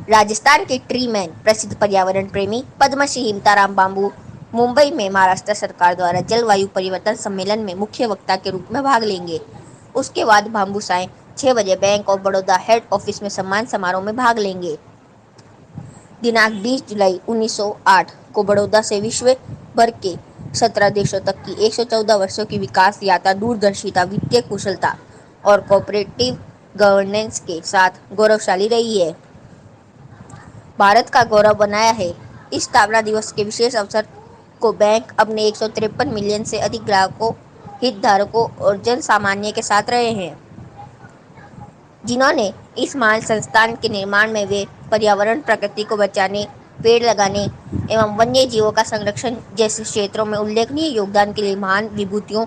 राजस्थान के tree man प्रसिद्ध पर्यावरण प्रेमी पद्मश्री हिमताराम बांबू मुंबई में महाराष्ट्र सरकार द्वारा जलवायु परिवर्तन सम्मेलन में मुख्य वक्ता के रूप में भाग लेंगे। उसके बाद बांबू साय 6 बजे bank of Baroda head office में सम्मान समारोह में भाग लेंगे। दिनांक 20 जुलाई 1908 को बड़ौदा से विश्व भर के 17 देशों तक की 114 वर्षों की विकास यात्रा दूरदर्शिता, वित्तीय कुशलता और कोऑपरेटिव गवर्नेंस के साथ गौरवशाली रही है। भारत का गौरव बनाया है। इस स्थापना दिवस के विशेष अवसर को बैंक अपने 153 मिलियन से अधिक ग्राहकों, हितधारकों और जन सामान्य के साथ रहे हैं, जिन्होंने इस महान संस्थान के निर्माण में वे पर्यावरण, प्रकृति को बचाने, पेड़ लगाने एवं वन्य जीवों का संरक्षण जैसे क्षेत्रों में उल्लेखनीय योगदान के लिए महान विभूतियों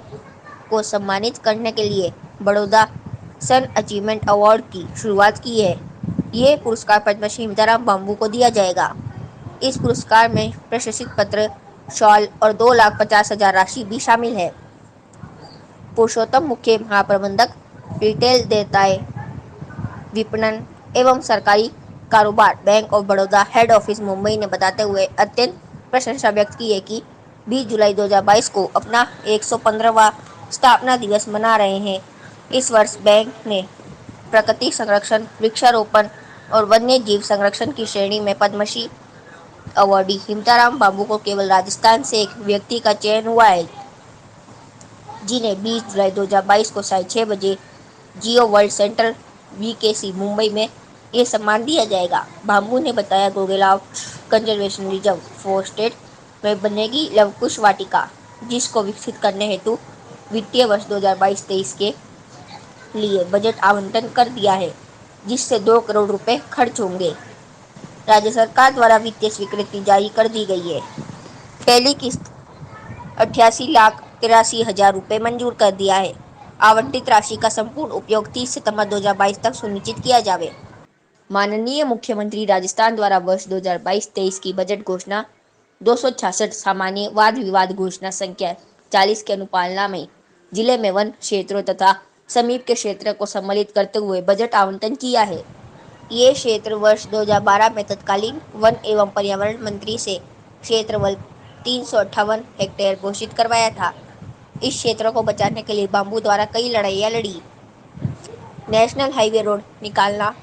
को सम्मानित करने के लिए बड़ौदा सन अचीवमेंट अवार्ड की शुरुआत की है। ये पुरस्कार पद्मश्री हिमताराम बांबू को दिया जाएगा। इस पुरस्कार में प्रशस्ति पत्र, शॉल और 2,50,000 राशि भी शामिल है। पुरुषोत्तम मुख्य महाप्रबंधक, रिटेल देयताएं, विपणन एवं सरकारी कारोबार, bank of Baroda head office Mumbai ने बताते हुए अत्यंत प्रशंसा व्यक्त की है कि 20 जुलाई 2022 को अपना 115वां स्थापना दिवस मना रहे हैं। इस वर्ष बैंक ने प्रकृति संरक्षण, वृक्षारोपण और वन्य जीव संरक्षण की श्रेणी में पद्मश्री अवॉर्डी हिमताराम बांबू को केवल राजस्थान से एक व्यक्ति का चयन हुआ है, जिन्हें 20 जुलाई 2022 को 6:30 बजे जियो वर्ल्ड सेंटर वीकेसी मुंबई में ये सम्मान दिया जाएगा। बांबू ने बताया, गोगेलाव कंजर्वेशन रिजर्व फॉरेस्टेड में बनेगी लवकुश वाटिका, जिसको विकसित करने हेतु वित्तीय वर्ष 2022-23 के लिए बजट आवंटन कर दिया है, जिससे 2 करोड़ रुपए खर्च होंगे। राज्य सरकार द्वारा वित्तीय स्वीकृति जारी कर दी गई है। पहली किस्त 88,83,000 रुपए मंजूर कर दिया है। आवंटित राशि का संपूर्ण उपयोग 30 सितंबर 2022 तक सुनिश्चित किया जाए। माननीय मुख्यमंत्री राजस्थान द्वारा वर्ष 2022-23 की बजट घोषणा 266 सामान्य वाद विवाद घोषणा संख्या 40 की अनुपालना में जिले में वन क्षेत्रों तथा समीप के क्षेत्र को सम्मिलित करते हुए बजट आवंटन किया है। ये क्षेत्र वर्ष 2012 में तत्कालीन वन एवं पर्यावरण मंत्री से क्षेत्रफल 358 हेक्टेयर घोषित करवाया था। इस क्षेत्र को बचाने के लिए बांबू द्वारा कई लड़ाइयाँ लड़ी। नेशनल हाईवे रोड निकालना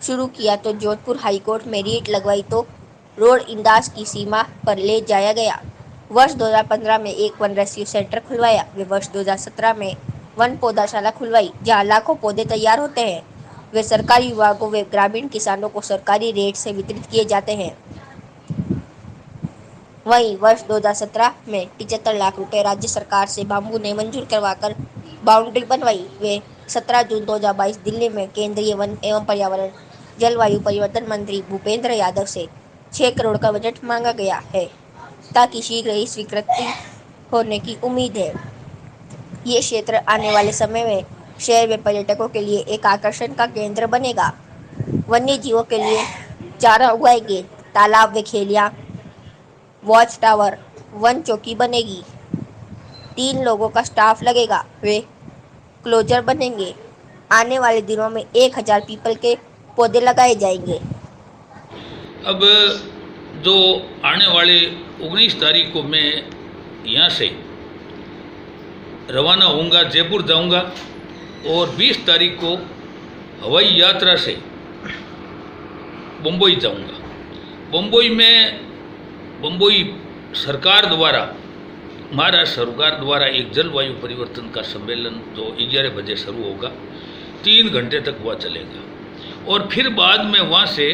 शुरू किया तो जोधपुर हाईकोर्ट में रीट लगवाई तो रोड इंदास की सीमा पर ले जाया गया। वर्ष 2015 में एक वन रेस्क्यू सेंटर खुलवाया। वे वर्ष 2017 में वन पौधाशाला खुलवाई, जहाँ लाखों पौधे तैयार होते हैं। वे सरकारी विभागों व ग्रामीण किसानों को सरकारी रेट से वितरित किए जाते हैं। वहीं वर्ष 2017 में 75 लाख रुपए राज्य सरकार से बांबू ने मंजूर करवाकर बाउंड्री बनवाई। वे 17 जून 2022 दिल्ली में केंद्रीय वन एवं पर्यावरण जलवायु परिवर्तन मंत्री भूपेंद्र यादव से 6 करोड़ का बजट मांगा गया है, ताकि शीघ्र ही स्वीकृति होने की उम्मीद है। ये क्षेत्र आने वाले समय में शहर में पर्यटकों के लिए एक आकर्षण का केंद्र बनेगा। वन्य जीवों के लिए चारा उगाएंगे, तालाब व खेलियां, वॉच टावर, वन चौकी बनेगी। 3 लोगों का स्टाफ लगेगा, वे क्लोजर बनेंगे। आने वाले दिनों में 1000 पीपल के पौधे लगाए जाएंगे। अब जो आने वाले 19 तारीख को मैं यहाँ से रवाना होऊंगा, जयपुर जाऊंगा और 20 तारीख को हवाई यात्रा से बम्बई जाऊंगा। बम्बई सरकार द्वारा, महाराष्ट्र सरकार द्वारा एक जलवायु परिवर्तन का सम्मेलन जो 11 बजे शुरू होगा, 3 घंटे तक वह चलेगा। और फिर बाद में वहाँ से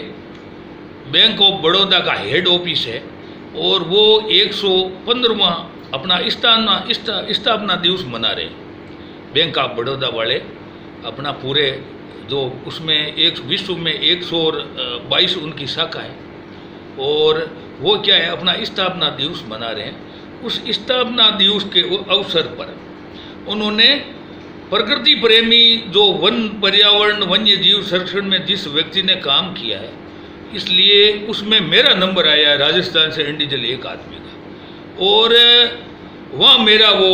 बैंक ऑफ बड़ौदा का हेड ऑफिस है और वो 115वां अपना स्थापना दिवस मना रहे हैं। बैंक ऑफ बड़ौदा वाले अपना पूरे जो उसमें एक विश्व में 122 उनकी शाखा है और वो क्या है, अपना स्थापना दिवस मना रहे हैं। उस स्थापना दिवस के अवसर पर उन्होंने प्रकृति प्रेमी जो वन पर्यावरण वन्य जीव संरक्षण में जिस व्यक्ति ने काम किया है, इसलिए उसमें मेरा नंबर आया है राजस्थान से इंडिविजुअल एक आदमी का, और वहाँ मेरा वो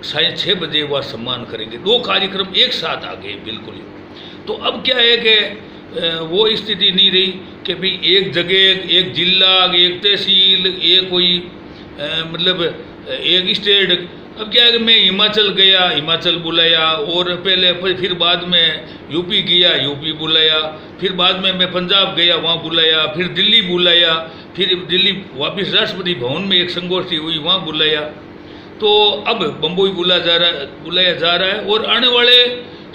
6:30 बजे वह सम्मान करेंगे। 2 कार्यक्रम एक साथ आ गए बिल्कुल ही। तो अब क्या है कि वो स्थिति नहीं रही कि भाई एक जगह, एक जिला, एक तहसील, एक कोई मतलब एक स्टेट। अब क्या है कि मैं हिमाचल गया, हिमाचल बुलाया, और पहले फिर बाद में यूपी गया, यूपी बुलाया, फिर बाद में मैं पंजाब गया, वहाँ बुलाया, फिर दिल्ली बुलाया, फिर दिल्ली वापस राष्ट्रपति भवन में एक संगोष्ठी हुई, वहाँ बुलाया। तो अब बम्बई बुलाया जा रहा है, और आने वाले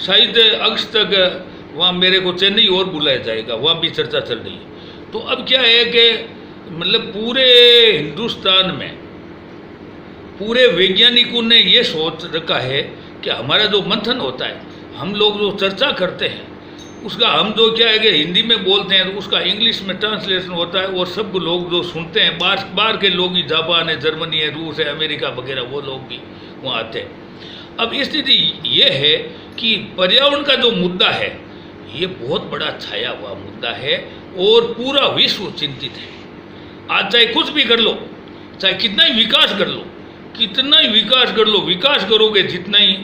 शायद अगस्त तक वहाँ मेरे को चेन्नई और बुलाया जाएगा, वहाँ भी चर्चा चल रही है। तो अब क्या है कि मतलब पूरे हिंदुस्तान में पूरे वैज्ञानिकों ने ये सोच रखा है कि हमारा जो मंथन होता है, हम लोग जो चर्चा करते हैं, उसका हम जो क्या है कि हिंदी में बोलते हैं तो उसका इंग्लिश में ट्रांसलेशन होता है, और सब लोग जो सुनते हैं, बाहर के लोग ही, जापान है, जर्मनी है, रूस है, अमेरिका वगैरह, वो लोग भी वहाँ आते हैं। अब स्थिति ये है कि पर्यावरण का जो मुद्दा है ये बहुत बड़ा छाया हुआ मुद्दा है, और पूरा विश्व चिंतित है। आज चाहे कुछ भी कर लो, चाहे कितना ही विकास कर लो, कितना ही विकास कर लो, विकास करोगे जितना ही,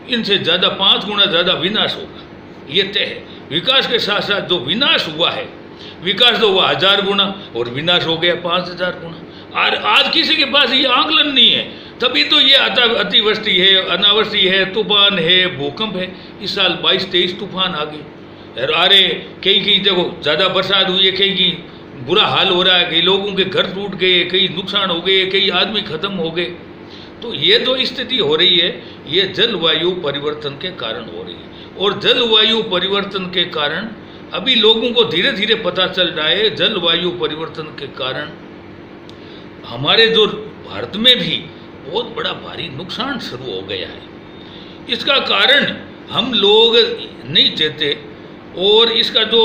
इनसे ज़्यादा 5 गुना ज़्यादा विनाश होगा, ये तय है। विकास के साथ साथ जो विनाश हुआ है, विकास तो हुआ 1000 गुना और विनाश हो गया 5000 गुना। और आज किसी के पास ये आंकलन नहीं है, तभी तो ये अतिवृष्टि है, अनावृष्टि है, तूफान है, भूकंप है। इस साल 22-23 तूफान आ गए। अरे कहीं देखो ज़्यादा बरसात हुई है, कहीं बुरा हाल हो रहा है, कई लोगों के घर टूट गए, कई नुकसान हो गए, कई आदमी खत्म हो गए। तो ये जो स्थिति हो रही है, ये जलवायु परिवर्तन के कारण हो रही है। और जलवायु परिवर्तन के कारण अभी लोगों को धीरे धीरे पता चल रहा है, जलवायु परिवर्तन के कारण हमारे जो भारत में भी बहुत बड़ा भारी नुकसान शुरू हो गया है। इसका कारण हम लोग नहीं चाहते, और इसका जो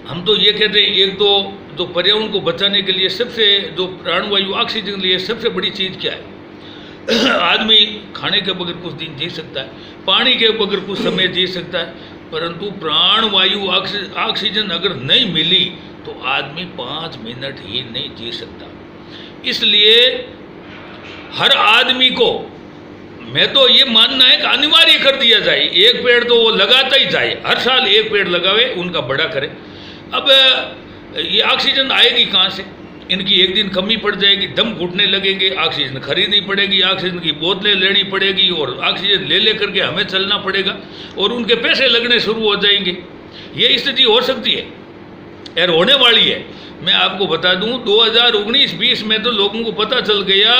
हम तो ये कहते हैं, एक तो जो पर्यावरण को बचाने के लिए सबसे जो प्राणवायु ऑक्सीजन के लिए सबसे बड़ी चीज़ क्या है? आदमी खाने के बगैर कुछ दिन जी सकता है, पानी के बगैर कुछ समय जी सकता है, परंतु प्राणवायु ऑक्सीजन अगर नहीं मिली तो आदमी 5 मिनट ही नहीं जी सकता। इसलिए हर आदमी को, मैं तो ये मानना है कि अनिवार्य कर दिया जाए, एक पेड़ तो वो लगाता ही जाए, हर साल एक पेड़ लगावे, उनका बड़ा करे। अब ये ऑक्सीजन आएगी कहाँ से? इनकी एक दिन कमी पड़ जाएगी, दम घुटने लगेंगे, ऑक्सीजन खरीदनी पड़ेगी, ऑक्सीजन की बोतलें लेनी पड़ेगी, और ऑक्सीजन ले करके हमें चलना पड़ेगा, और उनके पैसे लगने शुरू हो जाएंगे। ये स्थिति हो सकती है और होने वाली है। मैं आपको बता दूं, 2019-20 में तो लोगों को पता चल गया,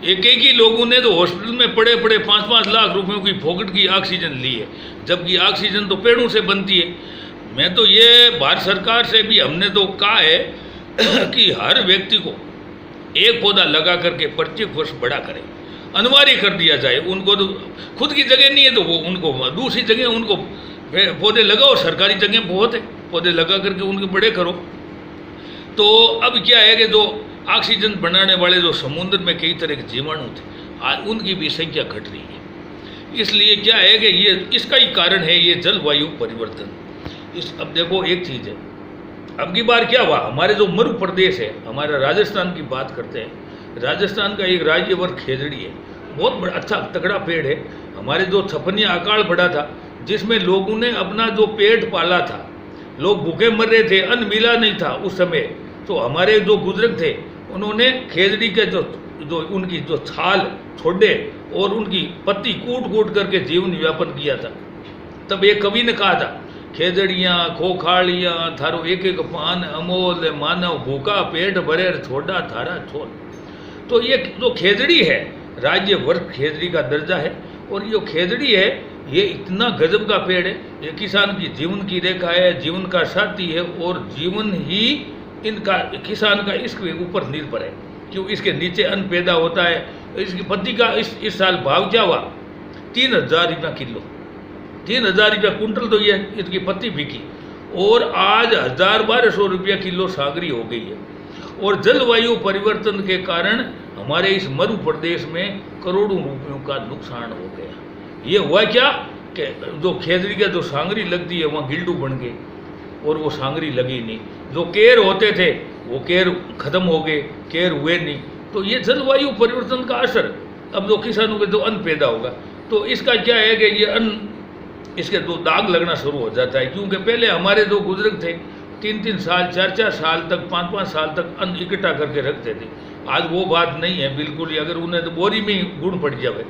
एक ही लोगों ने तो हॉस्पिटल में पड़े 5-5 लाख रुपयों की फोकट की ऑक्सीजन ली है, जबकि ऑक्सीजन तो पेड़ों से बनती है। मैं तो ये भारत सरकार से भी हमने तो कहा है कि हर व्यक्ति को एक पौधा लगा करके प्रत्येक वर्ष बड़ा करें, अनिवार्य कर दिया जाए। उनको तो खुद की जगह नहीं है तो वो उनको दूसरी जगह उनको पौधे लगाओ, सरकारी जगह बहुत है, पौधे लगा करके उनके बड़े करो। तो अब क्या है कि जो ऑक्सीजन बनाने वाले जो समुद्र में कई तरह के जीवाणु थे, आज उनकी भी संख्या घट रही है। इसलिए क्या है कि ये इसका ही कारण है ये जलवायु परिवर्तन। अब देखो एक चीज़ है, अब की बार क्या हुआ, हमारे जो मरु प्रदेश है, हमारा राजस्थान की बात करते हैं, राजस्थान का एक राज्यवर खेजड़ी है, बहुत बड़ा अच्छा तगड़ा पेड़ है। हमारे जो छपनिया अकाल पड़ा था, जिसमें लोगों ने अपना जो पेट पाला था, लोग भूखे मर रहे थे, अन्न मिला नहीं था उस समय, तो हमारे जो बुजुर्ग थे उन्होंने खेजड़ी के जो उनकी जो छाल छोड़े और उनकी पत्ती कूट करके जीवन यापन किया था। तब एक कवि ने कहा था, खेजड़ियाँ खोखाड़ियाँ थारो एक एक पान अमोल मानव भूखा पेट भरे छोड़ा थारा छोल। तो ये जो खेजड़ी है, राज्य वर्ग खेजड़ी का दर्जा है, और ये खेजड़ी है, ये इतना गजब का पेड़ है, ये किसान की जीवन की रेखा है, जीवन का साथी है, और जीवन ही इनका किसान का इसके ऊपर निर्भर है, क्यों इसके नीचे अन्न पैदा होता है। इसकी पत्ती का इस साल भाव क्या हुआ, 3000 रुपया किलो, 3000 रुपया कुंटल तो ये इसकी पत्ती बिकी, और आज 1000-1200 रुपया किलो सागरी हो गई है। और जलवायु परिवर्तन के कारण हमारे इस मरु प्रदेश में करोड़ों रुपयों का नुकसान हो गया। ये हुआ क्या कि जो खेजड़ी का जो सांगरी लगती है वहाँ गिल्डू बन गए, और वो सांगरी लगी नहीं। जो केर होते थे वो केर खत्म हो गए, केर हुए नहीं। तो ये जलवायु परिवर्तन का असर, अब जो किसानों के जो अन्न पैदा होगा, तो इसका क्या है कि ये अन्न, इसके दो दाग लगना शुरू हो जाता है, क्योंकि पहले हमारे जो बुजुर्ग थे 3-3 साल 4-4 साल तक 5-5 साल तक अन्न इकट्ठा करके रखते थे। आज वो बात नहीं है बिल्कुल ही। अगर उन्हें तो बोरी में ही गुड़ पड़ जाए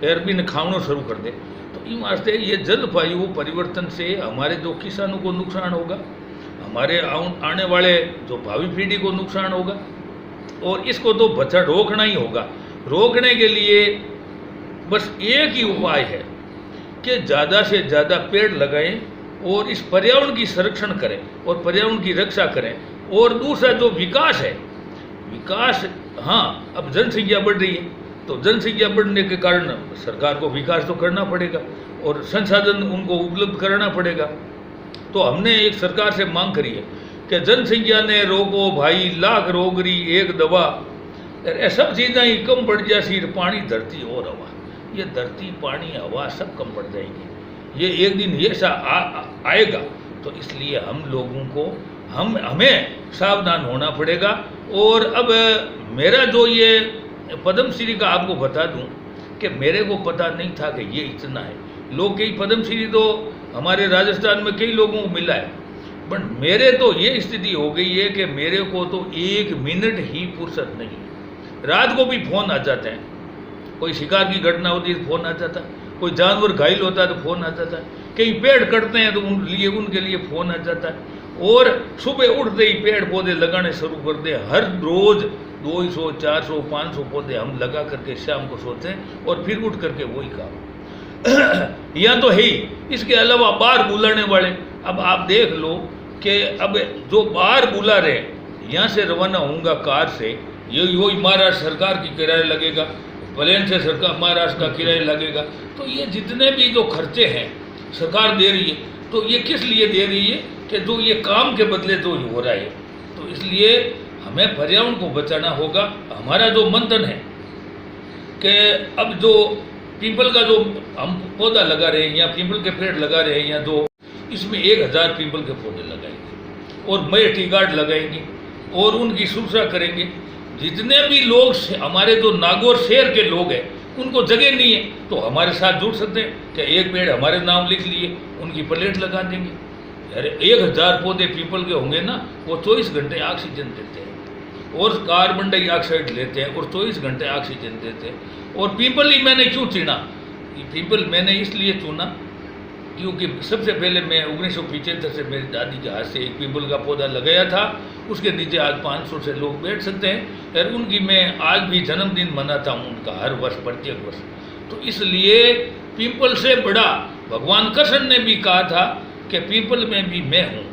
फिर भी न खावनो शुरू कर दे। तो इन वास्ते ये जलवायु परिवर्तन से हमारे जो किसानों को नुकसान होगा, हमारे आने वाले जो भावी पीढ़ी को नुकसान होगा, और इसको तो बचा रोकना ही होगा। रोकने के लिए बस एक ही उपाय है कि ज़्यादा से ज़्यादा पेड़ लगाएं और इस पर्यावरण की संरक्षण करें और पर्यावरण की रक्षा करें। और दूसरा जो विकास है, विकास, हाँ, अब जनसंख्या बढ़ रही है तो जनसंख्या बढ़ने के कारण सरकार को विकास तो करना पड़ेगा और संसाधन उनको उपलब्ध कराना पड़ेगा। तो हमने एक सरकार से मांग करी है कि जनसंख्या ने रोको भाई, लाख रोगरी एक दवा, ये सब चीज़ें ही कम पड़ जासी, पानी धरती और हवा, ये धरती पानी हवा सब कम पड़ जाएगी। ये एक दिन ये सा आएगा। तो इसलिए हम लोगों को हमें सावधान होना पड़ेगा। और अब मेरा जो ये पद्मश्री का आपको बता दूं कि मेरे को पता नहीं था कि ये इतना है। लोग कई पद्मश्री तो हमारे राजस्थान में कई लोगों को मिला है, बट मेरे तो ये स्थिति हो गई है कि मेरे को तो 1 मिनट ही फुर्सत नहीं है। रात को भी फ़ोन आ जाते हैं, कोई शिकार की घटना होती है तो फ़ोन आ जाता है, कोई जानवर घायल होता है तो फ़ोन आ जाता है, कई पेड़ कटते हैं तो उनके लिए फ़ोन आ जाता है। और सुबह उठते ही पेड़ पौधे लगाने शुरू कर दे। हर रोज़ 200, 400, 500 पौधे हम लगा करके शाम को सोते हैं और फिर उठ करके वही काम यहाँ तो है ही। इसके अलावा बाहर बुलाने वाले, अब आप देख लो कि अब जो बाहर बुला रहे, यहाँ से रवाना होऊंगा कार से, यही महाराष्ट्र सरकार की किराया लगेगा, प्लेन से सरकार महाराष्ट्र का किराया लगेगा। तो ये जितने भी जो खर्चे हैं सरकार दे रही है, तो ये किस लिए दे रही है कि जो ये काम के बदले जो हो रहा है। तो इसलिए हमें पर्यावरण को बचाना होगा। हमारा जो मंथन है कि अब जो पीपल का जो हम पौधा लगा रहे हैं या पीपल के पेड़ लगा रहे हैं, या जो इसमें 1000 पीपल के पौधे लगाएंगे और मई टी गार्ड लगाएंगे और उनकी सुरक्षा करेंगे। जितने भी लोग हमारे जो नागौर शहर के लोग हैं उनको जगह नहीं है तो हमारे साथ जुड़ सकते हैं कि एक पेड़ हमारे नाम लिख लिए, उनकी प्लेट लगा देंगे। अरे 1000 पौधे पीपल के होंगे ना, वो 24 घंटे ऑक्सीजन देते हैं और कार्बन डाइऑक्साइड लेते हैं और 24 घंटे ऑक्सीजन देते हैं। और पीपल ही मैंने क्यों चुना, पीपल मैंने इसलिए चुना क्योंकि सबसे पहले मैं 1975 से मेरी दादी के हाथ से एक पीपल का पौधा लगाया था। उसके नीचे आज 500 से लोग बैठ सकते हैं और उनकी मैं आज भी जन्मदिन मनाता हूँ उनका, हर वर्ष, प्रत्येक वर्ष। तो इसलिए पीपल से बड़ा भगवान कृष्ण ने भी कहा था कि पीपल में भी मैं हूँ।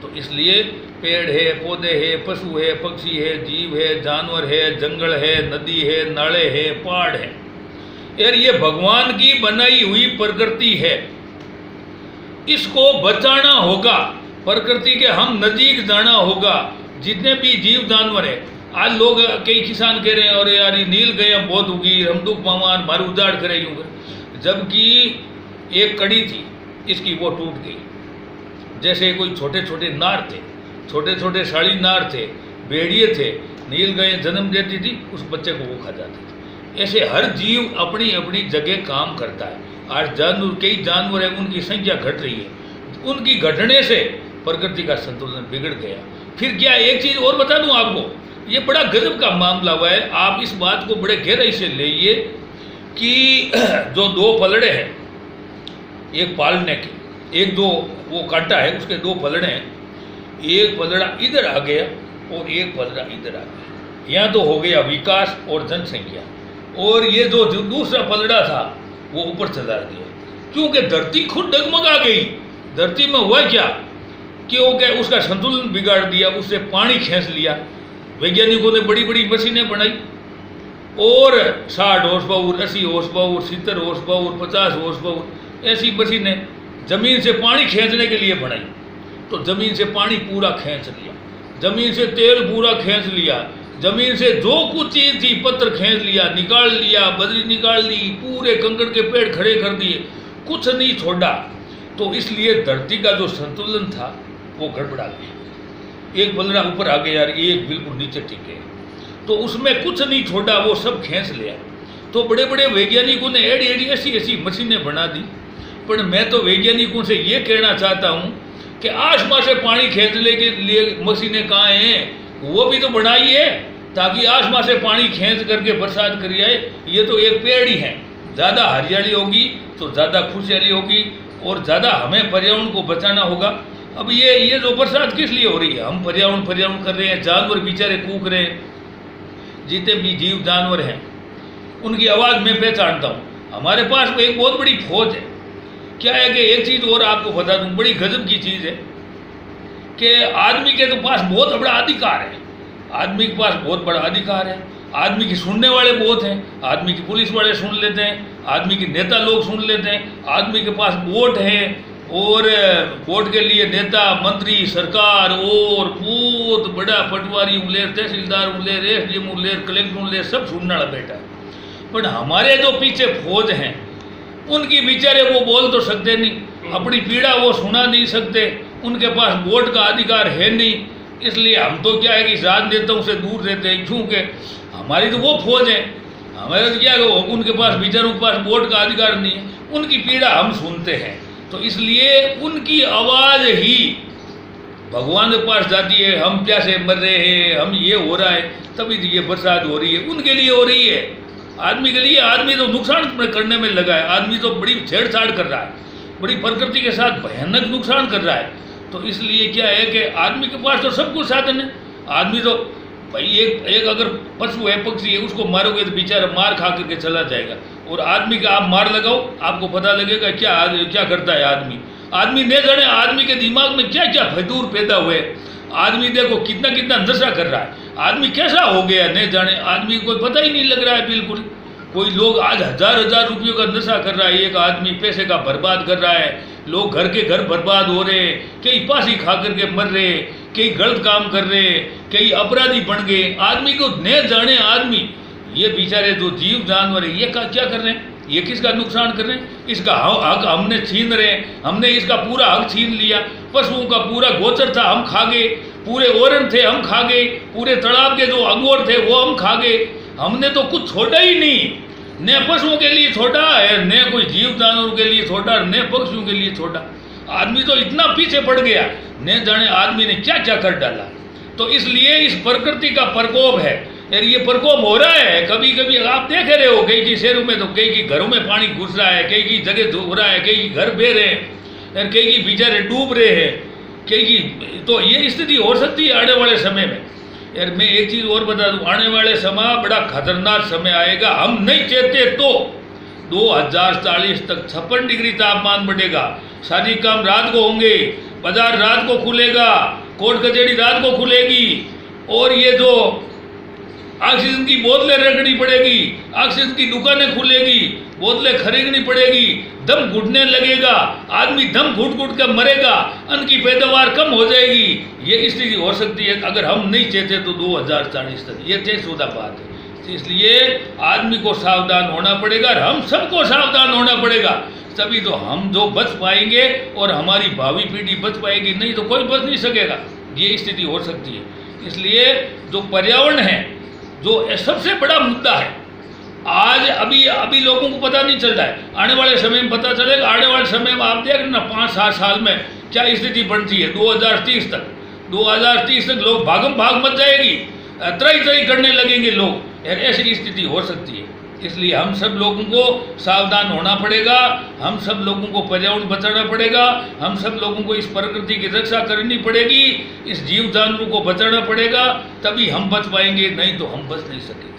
तो इसलिए पेड़ है, पौधे है, पशु है, पक्षी है, जीव है, जानवर है, जंगल है, नदी है, नाले है, पहाड़ है, यार ये भगवान की बनाई हुई प्रकृति है। इसको बचाना होगा, प्रकृति के हम नज़दीक जाना होगा। जितने भी जीव जानवर है, आज लोग कई किसान कह रहे हैं और यार नील गए बहुत होगी, हम दुख मामान मारू उजाड़ करे यूँ, जबकि एक कड़ी थी इसकी वो टूट गई। जैसे कोई छोटे छोटे नार थे, छोटे छोटे साड़ी नार थे, भेड़िए थे, नील गाय जन्म देती थी, उस बच्चे को वो खा जाती थी। ऐसे हर जीव अपनी अपनी जगह काम करता है। आज जानवर, कई जानवर है उनकी संख्या घट रही है, उनकी घटने से प्रकृति का संतुलन बिगड़ गया। फिर क्या, एक चीज़ और बता दूं आपको, ये बड़ा गजब का मामला हुआ है। आप इस बात को बड़े गहराई से लेइए कि जो 2 पलड़े हैं, एक पालने के, एक दो वो कांटा है, उसके 2 पलड़े हैं, एक पलड़ा इधर आ गया और एक पलड़ा इधर आ गया। यहाँ तो हो गया विकास और जनसंख्या, और ये जो दूसरा पलड़ा था वो ऊपर चला गया, क्योंकि धरती खुद डगमगा गई। धरती में हुआ क्या, क्योंकि उसका संतुलन बिगाड़ दिया, उससे पानी खींच लिया। वैज्ञानिकों ने बड़ी बड़ी मशीनें बनाई और 60 horse power, 80 horse power, 70 horse power, 50 horse power, ऐसी मशीनें जमीन से पानी खींचने के लिए बनाई। तो जमीन से पानी पूरा खींच लिया, जमीन से तेल पूरा खींच लिया, जमीन से जो कुछ चीज़ थी पत्थर खींच लिया, निकाल लिया, बजरी निकाल ली, पूरे कंकड़ के पेड़ खड़े कर दिए, कुछ नहीं छोड़ा। तो इसलिए धरती का जो संतुलन था वो गड़बड़ा गया। एक पलड़ा ऊपर आ गया, एक बिल्कुल नीचे टिक गया, तो उसमें कुछ नहीं छोड़ा, वो सब खींच लिया। तो बड़े बड़े वैज्ञानिकों ने ऐसी ऐसी मशीनें बना दी। पर मैं तो वैज्ञानिकों से ये कहना चाहता हूँ कि आसमान से पानी खींचने के लिए मशीनें कहाँ हैं, वो भी तो बनाई है ताकि आसमान से पानी खींच करके बरसात करी जाए। ये तो एक पेड़ ही है। ज़्यादा हरियाली होगी तो ज़्यादा खुशहाली होगी और ज़्यादा हमें पर्यावरण को बचाना होगा। अब ये जो बरसात किस लिए हो रही है, हम पर्यावरण कर रहे हैं, जानवर बेचारे कूक रहे हैं, जितने भी जीव जानवर हैं उनकी आवाज़ मैं पहचानता हूँ। हमारे पास एक बहुत बड़ी फौज है। क्या है कि एक चीज़ और आपको बता दूँ, बड़ी गजब की चीज़ है कि आदमी के तो पास बहुत बड़ा अधिकार है। आदमी के पास बहुत बड़ा अधिकार है। आदमी की सुनने वाले बहुत हैं, आदमी की पुलिस वाले सुन लेते हैं, आदमी के नेता लोग सुन लेते हैं, आदमी के पास वोट है और वोट के लिए नेता मंत्री सरकार और बहुत बड़ा पटवारी उलेर, तहसीलदार उलेर, एसडीएम उलेर, कलेक्टर उलेर सब सुनने वाला बैठा है। पर हमारे जो पीछे फौज हैं उनकी बेचारे वो बोल तो सकते नहीं, अपनी पीड़ा वो सुना नहीं सकते, उनके पास वोट का अधिकार है नहीं। इसलिए हम तो क्या है कि राजनेताओं से दूर रहते हैं, क्योंकि हमारी तो वो फौज है। हमारे तो क्या है उनके पास बेचारों के पास वोट का अधिकार नहीं है, उनकी पीड़ा हम सुनते हैं। तो इसलिए उनकी आवाज़ ही भगवान के पास जाती है। हम प्यासे मर रहे हैं, हम ये हो रहा है, तभी तो ये बरसात हो रही है, उनके लिए हो रही है। आदमी के लिए, आदमी तो नुकसान करने में लगा है, आदमी तो बड़ी छेड़छाड़ कर रहा है, बड़ी प्रकृति के साथ भयानक नुकसान कर रहा है। तो इसलिए क्या है कि आदमी के पास तो सब कुछ साधन है। आदमी तो भाई एक अगर पशु है, पक्षी है, उसको मारोगे तो बेचारा मार खा करके चला जाएगा। और आदमी का आप मार लगाओ, आपको पता लगेगा क्या करता है आदमी। आदमी नहीं जाने आदमी के दिमाग में क्या क्या फतूर पैदा हुए। आदमी देखो कितना कितना नशा कर रहा है, आदमी कैसा हो गया नहीं जाने, आदमी को पता ही नहीं लग रहा है बिल्कुल। कोई लोग आज हजार रुपयों का नशा कर रहा है, एक आदमी पैसे का बर्बाद कर रहा है, लोग घर के घर बर्बाद हो रहे, कई फांसी खा करके मर रहे, कई गलत काम कर रहे, कई अपराधी बन गए। आदमी को न जाने आदमी, ये बेचारे जो जीव जानवर है ये क्या कर रहे हैं, ये किसका नुकसान कर रहे हैं, इसका हक हमने छीन रहे हैं, हमने इसका पूरा हक छीन लिया। पशुओं का पूरा गोचर था हम खा गए, पूरे ओरन थे हम खा गए, पूरे तालाब के जो अंगोर थे वो हम खा गए। हमने तो कुछ छोड़ा ही नहीं, न पशुओं के लिए छोटा है, न कोई जीव जानवरों के लिए छोटा, न पक्षियों के लिए छोटा। आदमी तो इतना पीछे पड़ गया, न जाने आदमी ने क्या क्या कर डाला। तो इसलिए इस प्रकृति का प्रकोप है, यार ये प्रकोप हो रहा है। कभी कभी आप देख रहे हो कई की शहरों में तो कई की घरों में पानी घुस रहा है, कई की जगह हो रहा है, कई की घर बह रहे हैं, यार कई की बेचारे डूब रहे हैं, कई की। तो ये स्थिति हो सकती है आने वाले समय में। यार मैं एक चीज़ और बता दूं, आने वाले समय बड़ा खतरनाक समय आएगा। हम नहीं चाहते तो 2040 तक 56 डिग्री तापमान बढ़ेगा, सारी काम रात को होंगे, बाजार रात को खुलेगा, कोर्ट कचहरी रात को खुलेगी, और ये जो ऑक्सीजन की बोतलें रखनी पड़ेगी, ऑक्सीजन की दुकानें खुलेगी, बोतलें खरीदनी पड़ेगी, दम घुटने लगेगा, आदमी दम घुट घुट कर मरेगा, अन्न की पैदावार कम हो जाएगी। ये स्थिति हो सकती है अगर हम नहीं चाहते तो 2040 तक। ये तयशुदा बात है। इसलिए आदमी को सावधान होना पड़ेगा और हम सबको सावधान होना पड़ेगा, तभी तो हम जो बच पाएंगे और हमारी भावी पीढ़ी बच पाएगी, नहीं तो कोई बच नहीं सकेगा। ये स्थिति हो सकती है। इसलिए जो पर्यावरण है, जो सबसे बड़ा मुद्दा है, आज अभी लोगों को पता नहीं चल रहा है, आने वाले समय में पता चलेगा। आने वाले समय में आप देख रहे ना 5-7 साल में क्या स्थिति बनती है। 2030 तक लोग भागम भाग मच जाएगी, त्रई करने लगेंगे लोग, ऐसी स्थिति हो सकती है। इसलिए हम सब लोगों को सावधान होना पड़ेगा, हम सब लोगों को पर्यावरण बचाना पड़ेगा, हम सब लोगों को इस प्रकृति की रक्षा करनी पड़ेगी, इस जीव जानवरों को बचाना पड़ेगा, तभी हम बच पाएंगे, नहीं तो हम बच नहीं सकेंगे।